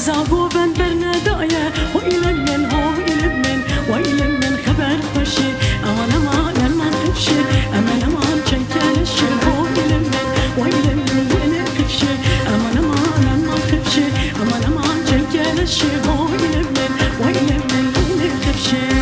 زاغو بن برندايا وإلى من هو إلى من وإلى من خبر خوشي أمان أمان أمان خفشي أمان أمان شنكالشي هو إلى من وإلى من إلى خفشي أمان أمان أمان خفشي أمان أمان شنكالشي هو إلى من وإلى من إلى خفشي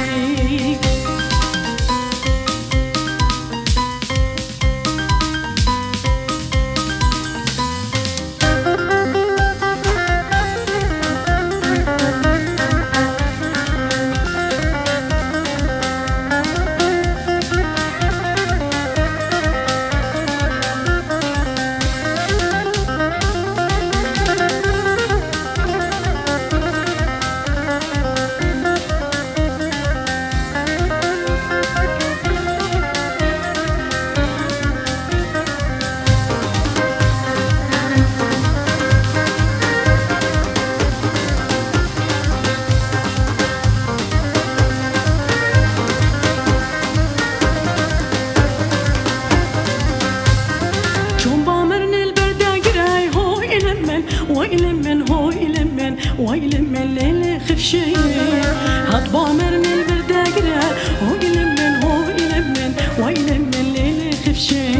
وإلى من هو إلى من وإلى من ليلة خفشي هاد بامر من البرداقرة هو إلى من هو إلى من وإلى من ليلة خفشي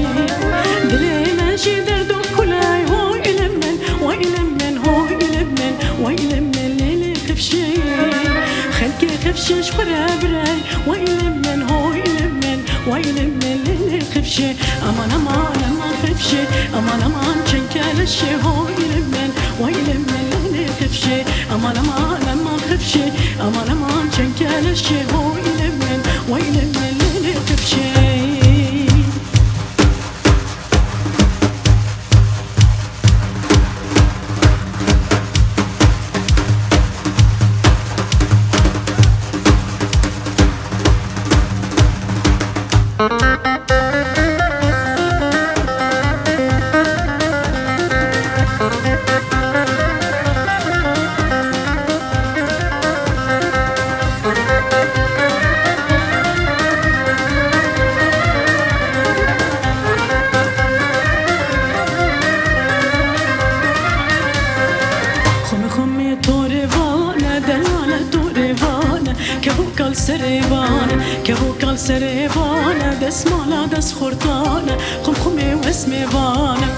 دلي ماشي دردو كلاي هو إلى من وإلى من هو إلى من وإلى من ليلة خفشي خلقي خفشي شخرا براي وإلى من هو إلى من وإلى من ليلة خفشي أمان أمان أمان خفشي أمان أمان شنكالشي هو إلى من وإلى من ليلة خفشي أمان أمان أمان خفشي أمان أمان شنكالشي هو إلى من وإلى من ليلة خفشي كهو سريبانه دس مالا دس خورتانه خم خمي واسمي بانه